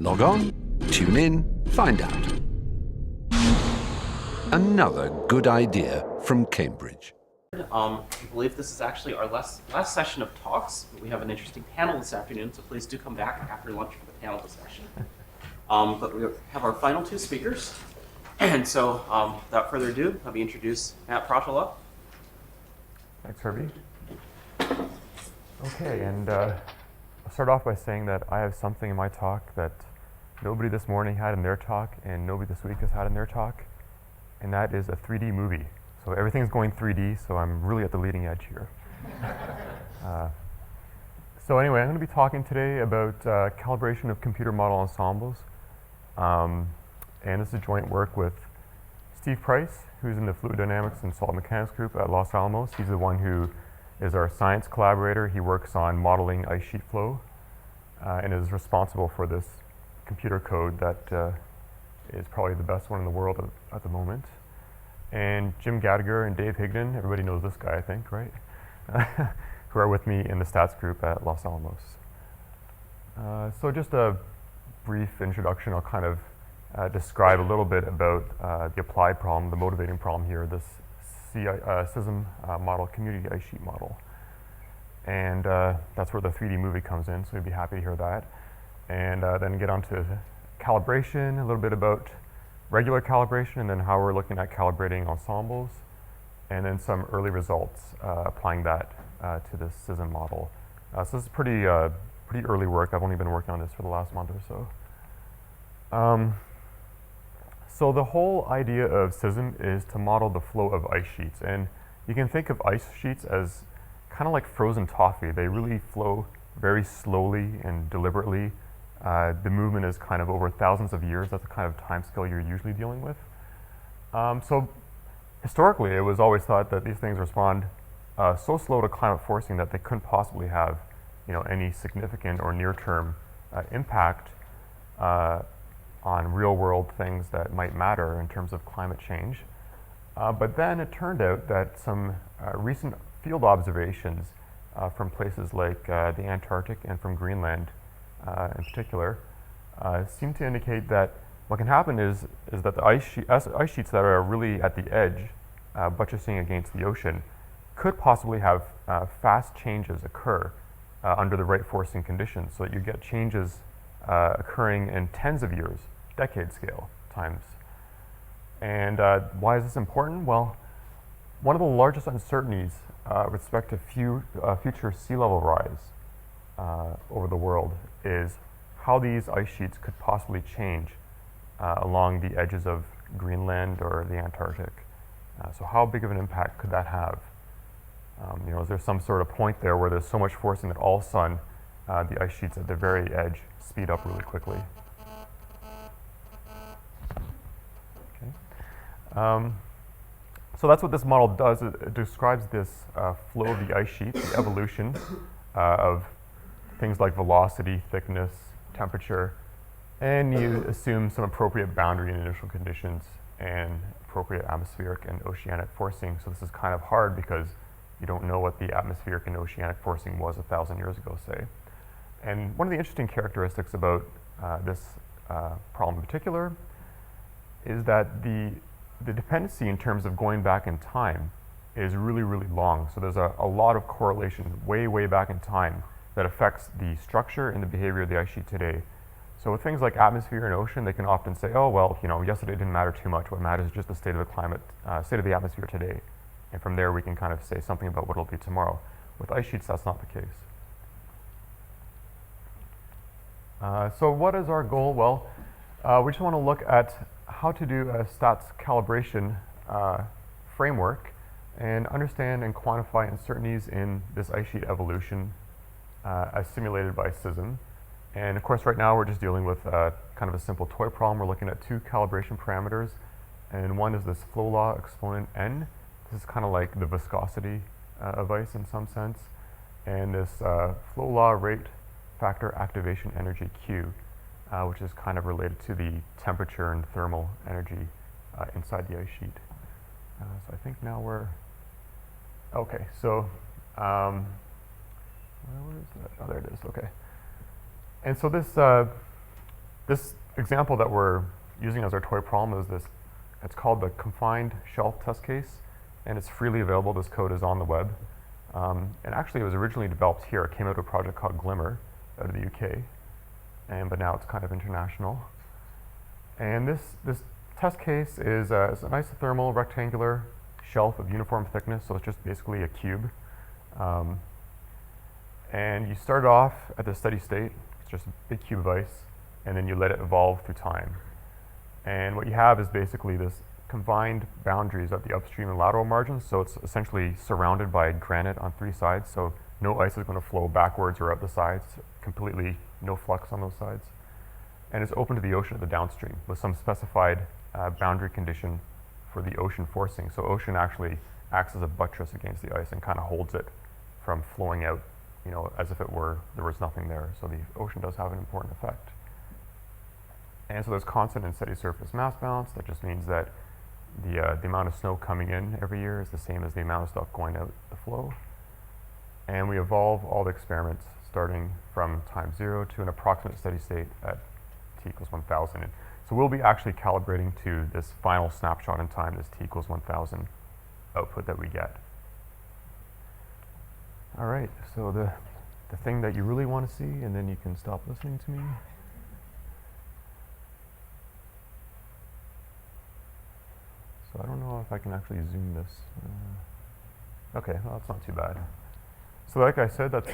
Log on, tune in, find out. Another good idea from Cambridge. I believe this is actually our last session of talks. We have an interesting panel this afternoon, so please do come back after lunch for the panel discussion. But we have our final two speakers. And so without further ado, let me introduce Matt Pratola. Thanks, Herbie. Okay, and I'll start off by saying that I have something in my talk that nobody this morning had in their talk and nobody this week has had in their talk, and that is a 3D movie. So everything's going 3D, so I'm really at the leading edge here. So anyway, I'm going to be talking today about calibration of computer model ensembles. And this is joint work with Steve Price, who's in the Fluid Dynamics and Solid Mechanics group at Los Alamos. He's the one who is our science collaborator. He works on modeling ice sheet flow and is responsible for this computer code that is probably the best one in the world at the moment. And Jim Gadiger and Dave Higdon, everybody knows this guy, I think, right? Who are with me in the stats group at Los Alamos. So just a brief introduction. I'll kind of describe a little bit about the applied problem, the motivating problem here, this SISM model, community ice sheet model. And that's where the 3D movie comes in, so we'd be happy to hear that. And then get on to calibration, a little bit about regular calibration, and then how we're looking at calibrating ensembles, and then some early results applying that to this SISM model. So this is pretty early work. I've only been working on this for the last month or so. So the whole idea of SISM is to model the flow of ice sheets, and you can think of ice sheets as kind of like frozen toffee. They really flow very slowly and deliberately. The movement is kind of over thousands of years. That's the kind of time scale you're usually dealing with. So historically, it was always thought that these things respond so slow to climate forcing that they couldn't possibly have, any significant or near-term impact on real-world things that might matter in terms of climate change. But then it turned out that some recent field observations from places like the Antarctic and from Greenland in particular seem to indicate that what can happen is that the ice sheets that are really at the edge, buttressing against the ocean, could possibly have fast changes occur under the right forcing conditions, so that you get changes occurring in tens of years, decade scale times. And why is this important? Well, one of the largest uncertainties with respect to future sea level rise over the world is how these ice sheets could possibly change along the edges of Greenland or the Antarctic. So how big of an impact could that have? Is there some sort of point there where there's so much forcing that all of a sudden the ice sheets at the very edge speed up really quickly? Okay. So that's what this model does. It describes this flow of the ice sheet, the evolution of things like velocity, thickness, temperature, and you assume some appropriate boundary and initial conditions and appropriate atmospheric and oceanic forcing. So this is kind of hard because you don't know what the atmospheric and oceanic forcing was 1,000 years ago, say. And one of the interesting characteristics about this problem in particular is that the dependency in terms of going back in time is really, really long. So there's a lot of correlation way back in time that affects the structure and the behavior of the ice sheet today. So with things like atmosphere and ocean, they can often say, oh, well, yesterday didn't matter too much. What matters is just the state of the climate, state of the atmosphere today. And from there, we can kind of say something about what it'll be tomorrow. With ice sheets, that's not the case. So what is our goal? Well, we just want to look at how to do a stats calibration framework and understand and quantify uncertainties in this ice sheet evolution as simulated by SISM. And of course, right now we're just dealing with kind of a simple toy problem. We're looking at two calibration parameters, and one is this flow law exponent n. This is kind of like the viscosity of ice in some sense, and this flow law rate factor activation energy q, which is kind of related to the temperature and thermal energy inside the ice sheet. So I think now we're okay. So where is that? Oh, there it is. Okay. And so this this example that we're using as our toy problem is this. It's called the confined shelf test case, and it's freely available. This code is on the web. And actually, it was originally developed here. It came out of a project called Glimmer out of the UK, but now it's kind of international. And this test case is an isothermal rectangular shelf of uniform thickness, so it's just basically a cube. And you start off at the steady state, it's just a big cube of ice, and then you let it evolve through time. And what you have is basically this confined boundaries at the upstream and lateral margins, so it's essentially surrounded by granite on three sides, so no ice is going to flow backwards or up the sides, completely no flux on those sides. And it's open to the ocean at the downstream with some specified boundary condition for the ocean forcing. So ocean actually acts as a buttress against the ice and kind of holds it from flowing out, you know, as if there was nothing there. So the ocean does have an important effect. And so there's constant and steady surface mass balance. That just means that the amount of snow coming in every year is the same as the amount of stuff going out the flow. And we evolve all the experiments starting from time 0 to an approximate steady state at t equals 1,000. And so we'll be actually calibrating to this final snapshot in time, this t equals 1,000 output that we get. All right, so the thing that you really want to see, and then you can stop listening to me. So I don't know if I can actually zoom this. Okay, well, that's not too bad. So like I said, let's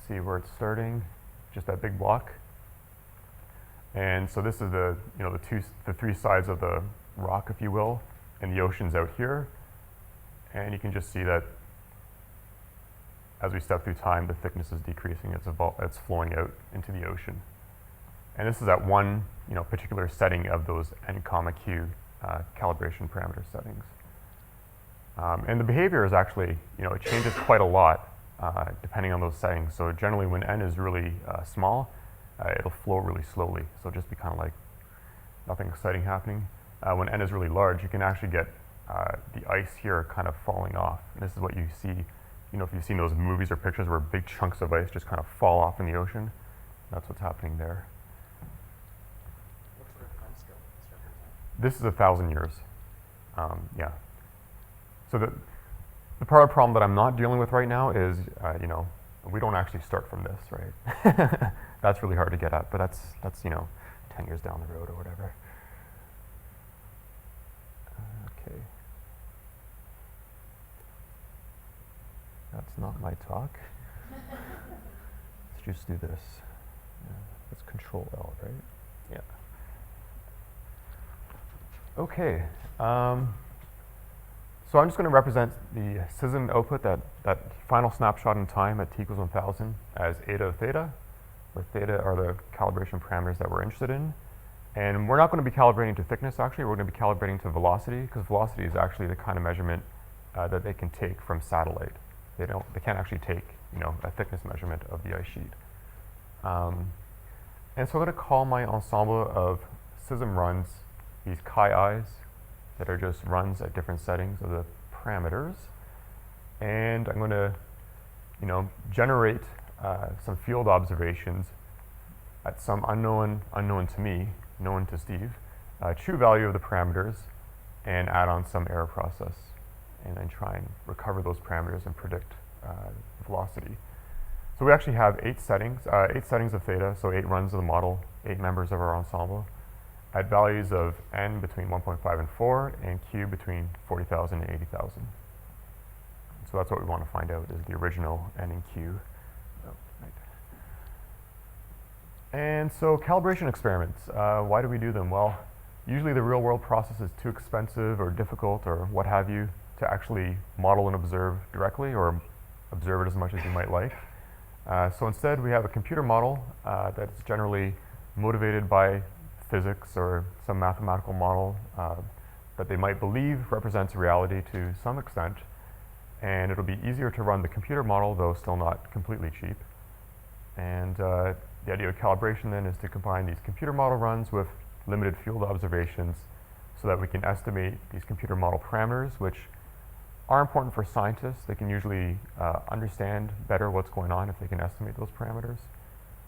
see where it's starting, just that big block. And so this is the three sides of the rock, if you will, and the ocean's out here. And you can just see that as we step through time, the thickness is decreasing. It's flowing out into the ocean. And this is at one particular setting of those n, q calibration parameter settings. And the behavior is actually, it changes quite a lot depending on those settings. So generally when n is really small, it'll flow really slowly. So it'll just be kind of like nothing exciting happening. When n is really large, you can actually get the ice here kind of falling off. And this is what you see, if you've seen those movies or pictures where big chunks of ice just kind of fall off in the ocean. That's what's happening there. What sort of time scale is this represent? This is 1,000 years. Yeah. So the part of the problem that I'm not dealing with right now is, we don't actually start from this, right? That's really hard to get at, but that's 10 years down the road or whatever. Okay. That's not my talk. Let's just do this. Yeah. Let's Control L, right? Yeah. Okay. So I'm just going to represent the SISM output, that final snapshot in time at t equals 1,000 as eta of theta, where theta are the calibration parameters that we're interested in. And we're not going to be calibrating to thickness, actually. We're going to be calibrating to velocity, because velocity is actually the kind of measurement that they can take from satellite. They can't actually take, a thickness measurement of the ice sheet. And so I'm going to call my ensemble of SISM runs these chi-i's that are just runs at different settings of the parameters. And I'm going to, generate some field observations at some unknown to me, known to Steve, true value of the parameters, and add on some error process, and then try and recover those parameters and predict velocity. So we actually have 8 settings of theta, so 8 runs of the model, 8 members of our ensemble, at values of n between 1.5 and 4, and q between 40,000 and 80,000. So that's what we want to find out, is the original n and q. Oh, right. And so calibration experiments, why do we do them? Well, usually the real world process is too expensive or difficult or what have you to actually model and observe directly, or observe it as much as you might like. So instead we have a computer model that's generally motivated by physics or some mathematical model that they might believe represents reality to some extent. And it'll be easier to run the computer model, though still not completely cheap. And the idea of calibration then is to combine these computer model runs with limited field observations so that we can estimate these computer model parameters, which are important for scientists. They can usually understand better what's going on if they can estimate those parameters,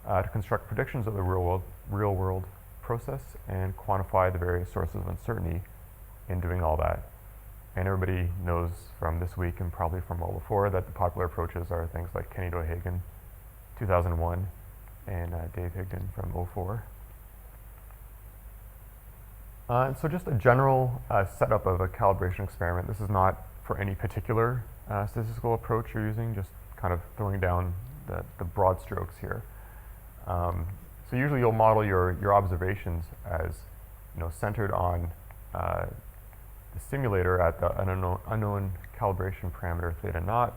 to construct predictions of the real world process and quantify the various sources of uncertainty in doing all that. And everybody knows from this week and probably from well before that the popular approaches are things like Kenny O'Hagan, 2001, and Dave Higdon from 2004. And so just a general setup of a calibration experiment. This is not for any particular statistical approach you're using, just kind of throwing down the broad strokes here. So usually you'll model your observations as centered on the simulator at the unknown calibration parameter theta naught,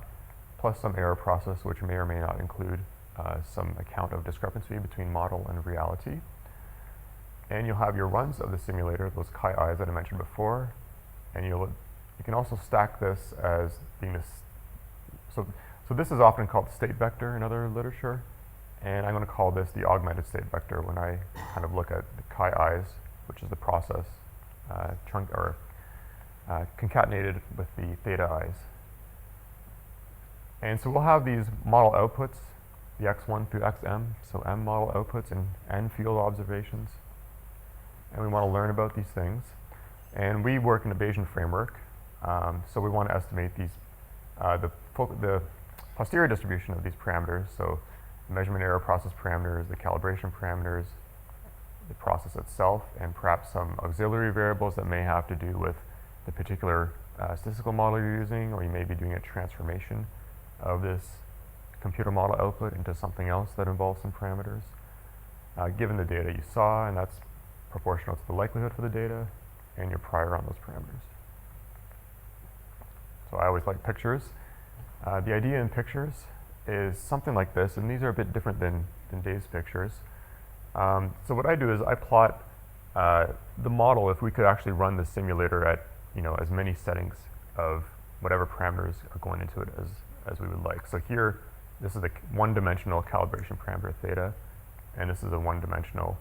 plus some error process which may or may not include some account of discrepancy between model and reality. And you'll have your runs of the simulator, those chi-i's that I mentioned before, and you can also stack this as being this. So this is often called state vector in other literature, and I'm going to call this the augmented state vector when I kind of look at the chi-i's, which is the process concatenated with the theta i's. And so we'll have these model outputs, the x1 through xm, so m model outputs and n field observations. And we want to learn about these things. And we work in a Bayesian framework, so we want to estimate these, the posterior distribution of these parameters, so the measurement error process parameters, the calibration parameters, the process itself, and perhaps some auxiliary variables that may have to do with the particular statistical model you're using, or you may be doing a transformation of this computer model output into something else that involves some parameters, given the data you saw, and that's proportional to the likelihood for the data and your prior on those parameters. So I always like pictures. The idea in pictures is something like this, and these are a bit different than Dave's pictures. So what I do is I plot the model if we could actually run the simulator at as many settings of whatever parameters are going into it as we would like. So here, this is a one-dimensional calibration parameter theta, and this is a one-dimensional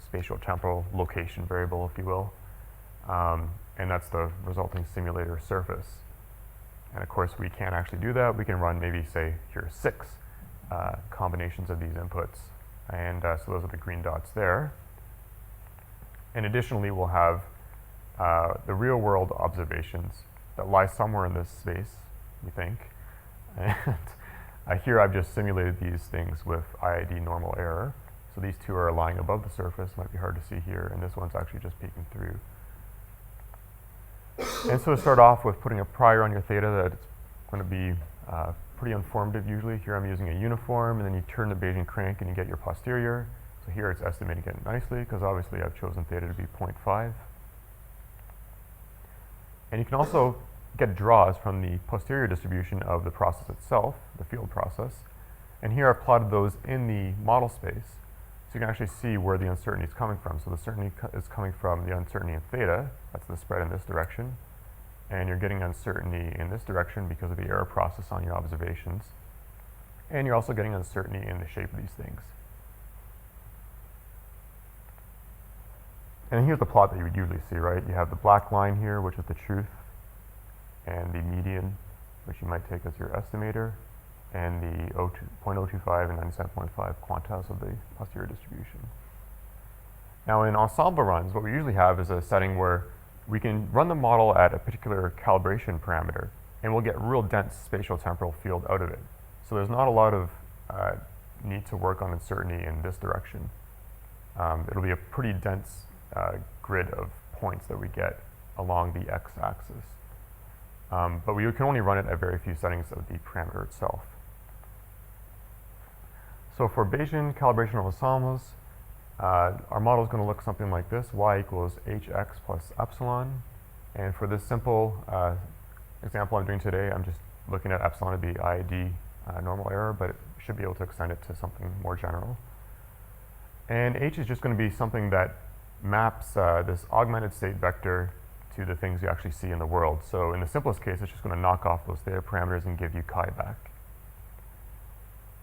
spatial temporal location variable, if you will. And that's the resulting simulator surface. And of course, we can't actually do that. We can run maybe, say, here 6 combinations of these inputs. And so those are the green dots there. And additionally, we'll have the real-world observations that lie somewhere in this space, we think. And here I've just simulated these things with IID normal error. So these two are lying above the surface, might be hard to see here, and this one's actually just peeking through. And so to start off with putting a prior on your theta that's going to be pretty informative usually. Here I'm using a uniform, and then you turn the Bayesian crank and you get your posterior. So here it's estimating it nicely, because obviously I've chosen theta to be 0.5. And you can also get draws from the posterior distribution of the process itself, the field process. And here I've plotted those in the model space, so you can actually see where the uncertainty is coming from. So the uncertainty is coming from the uncertainty in theta, that's the spread in this direction, and you're getting uncertainty in this direction because of the error process on your observations. And you're also getting uncertainty in the shape of these things. And here's the plot that you would usually see, right? You have the black line here, which is the truth, and the median, which you might take as your estimator, and the 0.025 and 97.5 quantiles of the posterior distribution. Now in ensemble runs, what we usually have is a setting where we can run the model at a particular calibration parameter, and we'll get real dense spatial temporal field out of it. So there's not a lot of need to work on uncertainty in this direction. It'll be a pretty dense grid of points that we get along the x-axis. But we can only run it at very few settings of the parameter itself. So for Bayesian calibration of ensembles, our model is going to look something like this: y equals hx plus epsilon. And for this simple example I'm doing today, I'm just looking at epsilon to be IID normal error, but it should be able to extend it to something more general. And h is just going to be something that maps this augmented state vector to the things you actually see in the world. So in the simplest case, it's just going to knock off those theta parameters and give you chi back.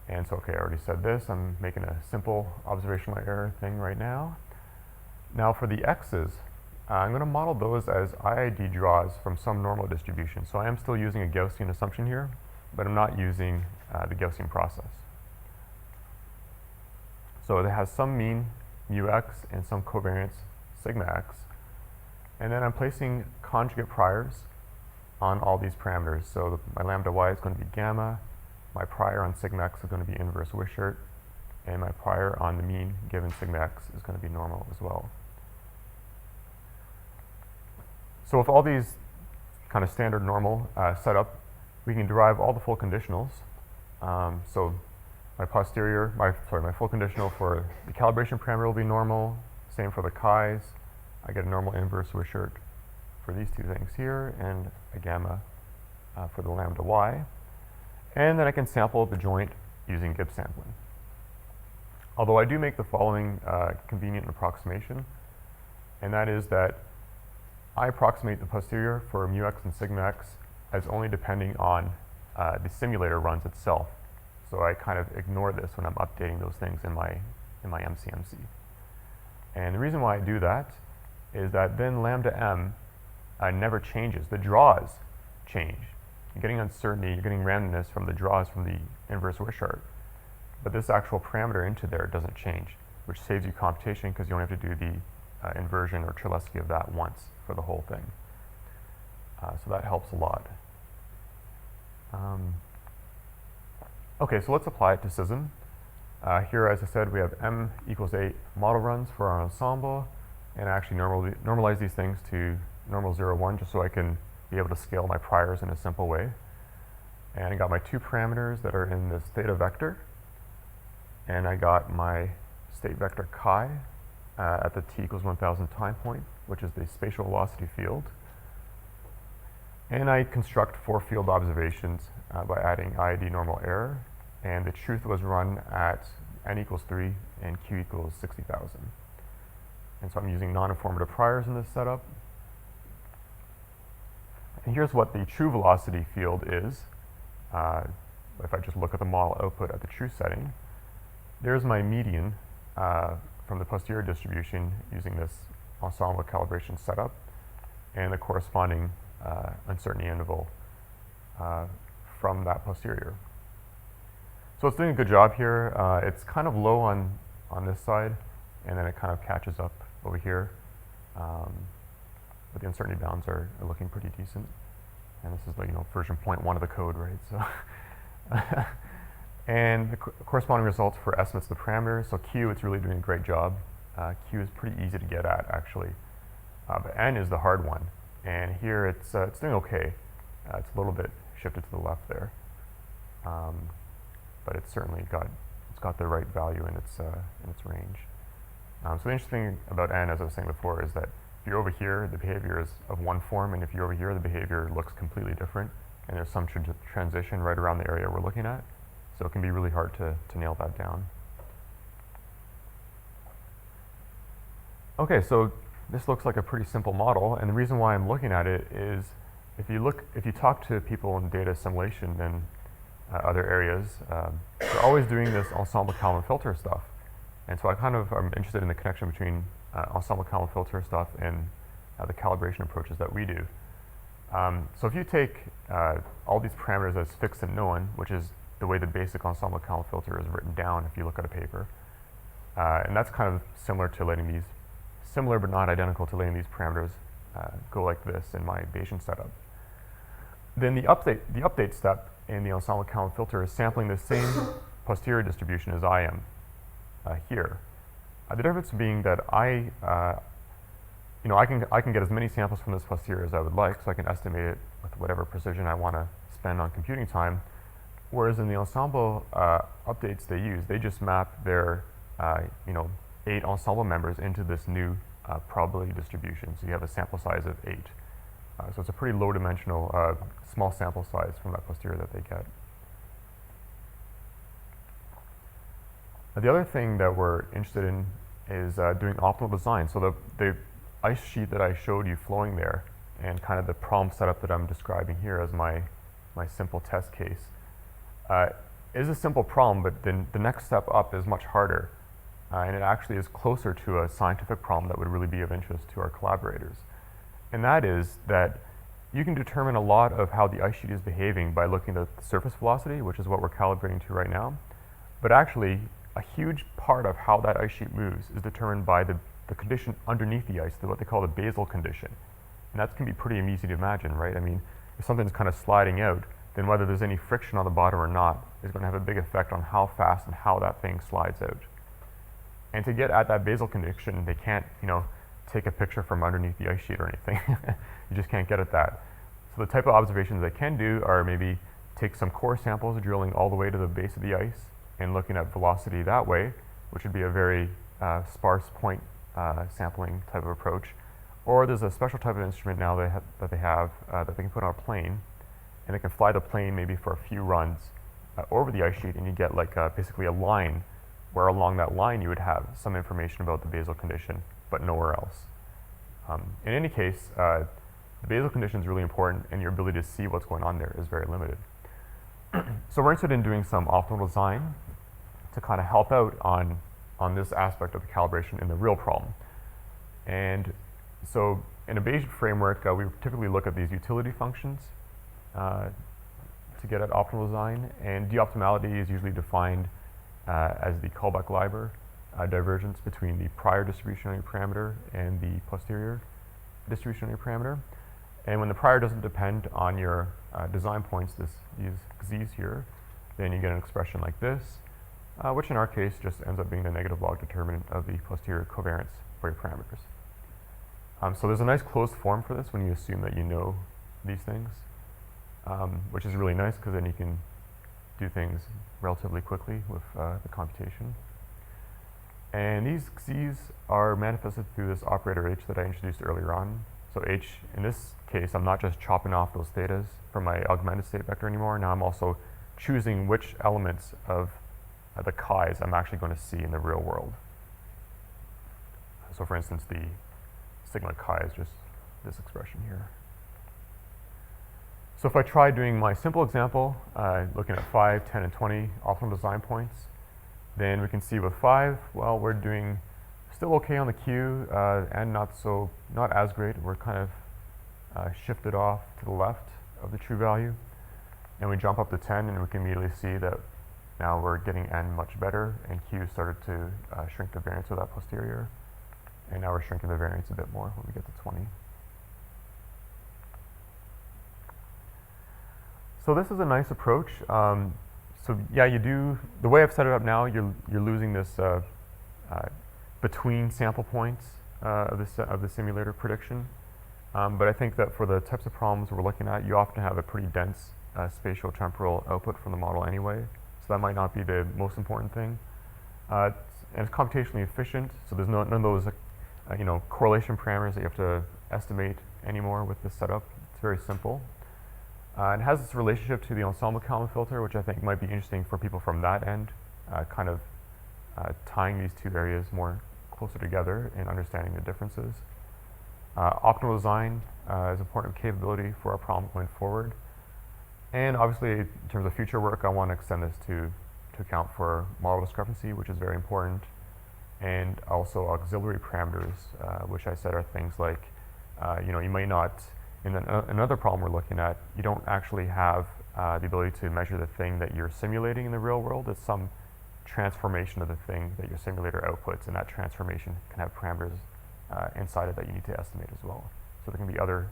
And so, okay, I already said this. I'm making a simple observational error thing right now. Now for the x's, I'm going to model those as IID draws from some normal distribution. So I am still using a Gaussian assumption here, but I'm not using the Gaussian process. So it has some mean mu x and some covariance sigma x. And then I'm placing conjugate priors on all these parameters. So my lambda y is going to be gamma, my prior on sigma x is going to be inverse Wishart, and my prior on the mean given sigma x is going to be normal as well. So with all these kind of standard normal set up, we can derive all the full conditionals. So my full conditional for the calibration parameter will be normal. Same for the chi's. I get a normal inverse Wishart for these two things here, and a gamma for the lambda y. And then I can sample the joint using Gibbs sampling. Although I do make the following convenient approximation, and that is that I approximate the posterior for mu x and sigma x as only depending on the simulator runs itself. So I kind of ignore this when I'm updating those things in my MCMC. And the reason why I do that is that then lambda m never changes. The draws change. You're getting uncertainty, you're getting randomness from the draws from the inverse Wishart. But this actual parameter into there doesn't change, which saves you computation because you only have to do the inversion or Cholesky of that once for the whole thing. So that helps a lot. Okay, so let's apply it to SISM. Here, as I said, we have m equals 8 model runs for our ensemble, and I actually normalize these things to normal 0, 1, just so I can be able to scale my priors in a simple way. And I got my two parameters that are in this theta vector, and I got my state vector chi at the t equals 1000 time point, which is the spatial velocity field. And I construct 4 field observations by adding IID normal error, and the truth was run at n equals 3 and q equals 60,000. And so I'm using non-informative priors in this setup. And here's what the true velocity field is. If I just look at the model output at the true setting, there's my median from the posterior distribution using this ensemble calibration setup, and the corresponding uncertainty interval from that posterior. So it's doing a good job here. It's kind of low on this side, and then it kind of catches up over here. But the uncertainty bounds are looking pretty decent. And this is the version 0.1 of the code, right? So and the corresponding results for estimates of the parameters. So Q, it's really doing a great job. Q is pretty easy to get at, actually. But N is the hard one. And here it's doing okay. It's a little bit shifted to the left there. But it's certainly got the right value in its range. So the interesting thing about N, as I was saying before, is that if you're over here, the behavior is of one form, and if you're over here, the behavior looks completely different, and there's some transition right around the area we're looking at. So it can be really hard to nail that down. Okay, so this looks like a pretty simple model, and the reason why I'm looking at it is if you talk to people in data assimilation and other areas, they're always doing this ensemble Kalman filter stuff. And so I'm interested in the connection between ensemble Kalman filter stuff and the calibration approaches that we do. So if you take all these parameters as fixed and known, which is the way the basic ensemble Kalman filter is written down if you look at a paper, and that's kind of similar but not identical to letting these parameters go like this in my Bayesian setup. Then the update step in the ensemble Kalman filter is sampling the same posterior distribution as I am here. The difference being that I can get as many samples from this posterior as I would like, so I can estimate it with whatever precision I want to spend on computing time. Whereas in the ensemble updates they use, they just map their 8 ensemble members into this new probability distribution. So you have a sample size of 8. So it's a pretty low dimensional, small sample size from that posterior that they get. The other thing that we're interested in is doing optimal design. So the ice sheet that I showed you flowing there, and kind of the problem setup that I'm describing here as my simple test case, is a simple problem, but then the next step up is much harder. And it actually is closer to a scientific problem that would really be of interest to our collaborators. And that is that you can determine a lot of how the ice sheet is behaving by looking at the surface velocity, which is what we're calibrating to right now. But actually, a huge part of how that ice sheet moves is determined by the condition underneath the ice, what they call the basal condition. And that can be pretty easy to imagine, right? I mean, if something's kind of sliding out, then whether there's any friction on the bottom or not is going to have a big effect on how fast and how that thing slides out. And to get at that basal condition, they can't, take a picture from underneath the ice sheet or anything. You just can't get at that. So the type of observations they can do are maybe take some core samples, drilling all the way to the base of the ice, and looking at velocity that way, which would be a very sparse point sampling type of approach. Or there's a special type of instrument now that they have that they can put on a plane, and they can fly the plane maybe for a few runs over the ice sheet, and you get like basically a line, where along that line you would have some information about the basal condition, but nowhere else. In any case, the basal condition is really important, and your ability to see what's going on there is very limited. So we're interested in doing some optimal design to kind of help out on this aspect of the calibration in the real problem. And so in a Bayesian framework, we typically look at these utility functions to get at optimal design, and de-optimality is usually defined as the Kullback-Leibler divergence between the prior distributionary parameter and the posterior distributionary parameter. And when the prior doesn't depend on your design points, these x's here, then you get an expression like this, which in our case just ends up being the negative log determinant of the posterior covariance for your parameters. So there's a nice closed form for this when you assume that you know these things, which is really nice because then you can do things relatively quickly with the computation. And these x's are manifested through this operator h that I introduced earlier on. So h, in this case, I'm not just chopping off those thetas from my augmented state vector anymore. Now I'm also choosing which elements of the chi's I'm actually going to see in the real world. So for instance, the sigma chi is just this expression here. So if I try doing my simple example, looking at 5, 10, and 20 optimal design points, then we can see with 5, well, we're doing still okay on the Q, and not as great. We're kind of shifted off to the left of the true value. And we jump up to 10, and we can immediately see that now we're getting N much better, and Q started to shrink the variance of that posterior. And now we're shrinking the variance a bit more when we get to 20. So this is a nice approach. So yeah, the way I've set it up now, you're losing this between sample points of the simulator prediction. But I think that for the types of problems we're looking at, you often have a pretty dense spatial temporal output from the model anyway. So that might not be the most important thing. And it's computationally efficient, so there's none of those correlation parameters that you have to estimate anymore with this setup. It's very simple. It has this relationship to the ensemble Kalman filter, which I think might be interesting for people from that end, kind of tying these two areas more closer together and understanding the differences. Optimal design is important capability for our problem going forward. And obviously, in terms of future work, I want to extend this to account for model discrepancy, which is very important, and also auxiliary parameters, which I said are things like, you might not, in another problem we're looking at, you don't actually have the ability to measure the thing that you're simulating in the real world. It's some transformation of the thing that your simulator outputs, and that transformation can have parameters inside it that you need to estimate as well. So there can be other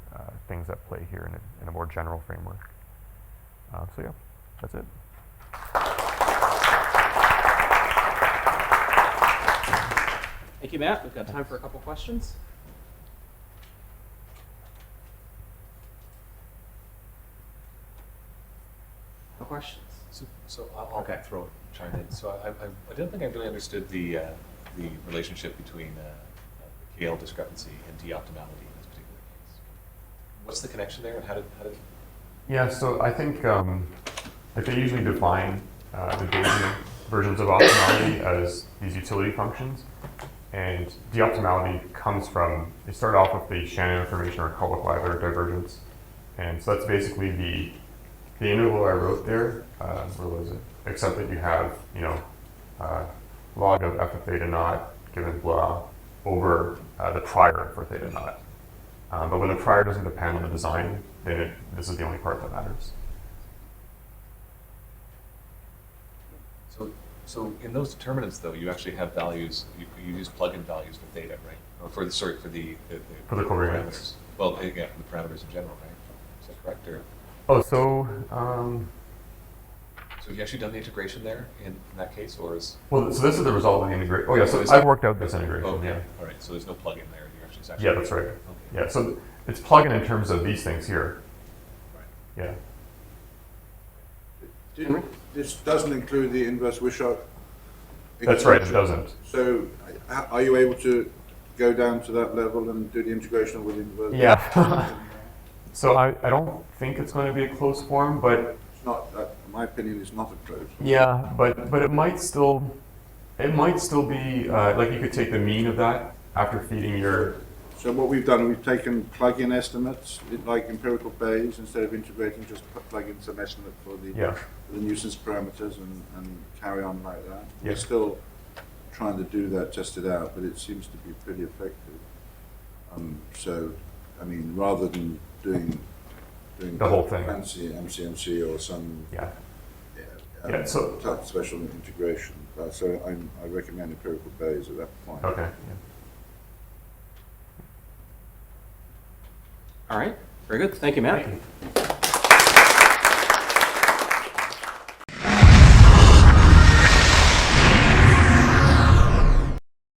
things at play here in a more general framework. So yeah, that's it. Thank you, Matt. We've got time for a couple questions. No questions? So I'll chime in. So I don't think I really understood the relationship between the KL discrepancy and de-optimality in this particular case. What's the connection there, and how did Yeah, so I think they usually define the Bayesian versions of optimality as these utility functions, and de-optimality comes from, they start off with the Shannon information or Kullback-Leibler divergence, and so that's basically the interval I wrote there, where was it? Except that you have, log of f of theta naught given blah over the prior for theta naught. But when the prior doesn't depend on the design, then this is the only part that matters. So So in those determinants, though, you actually have values, you use plug-in values for theta, right? Or for the, sorry, for the For the covariance. parameters. Well, yeah, for the parameters in general, right? Is that correct? Or, Oh, so, so have you actually done the integration there in that case, or is? well, so this is the result of the integration. Oh, yeah, so I've worked out this integration, Oh, yeah. okay, all right, so there's no plug-in there, you actually, it's actually. Yeah, that's right. Okay. Yeah, so it's plug-in in terms of these things here. Right. Yeah. This doesn't include the inverse Wishart. That's right, it doesn't. So are you able to go down to that level and do the integration with inverse? Yeah. So I don't think it's going to be a closed form, but It's not, in my opinion, it's not a closed. yeah, but it might still be like you could take the mean of that after feeding your So what we've done, we've taken plug-in estimates, like empirical Bayes, instead of integrating, just plug in some estimate for the, yeah. the nuisance parameters and carry on like that. Yeah. We're still trying to do that, test it out, but it seems to be pretty effective. So, I mean, rather than doing The whole thing. fancy MCMC or some Yeah. Yeah, so- type of special integration. So I recommend empirical Bayes at that point. Okay. Yeah. All right, very good. Thank you, Matt. Thank you.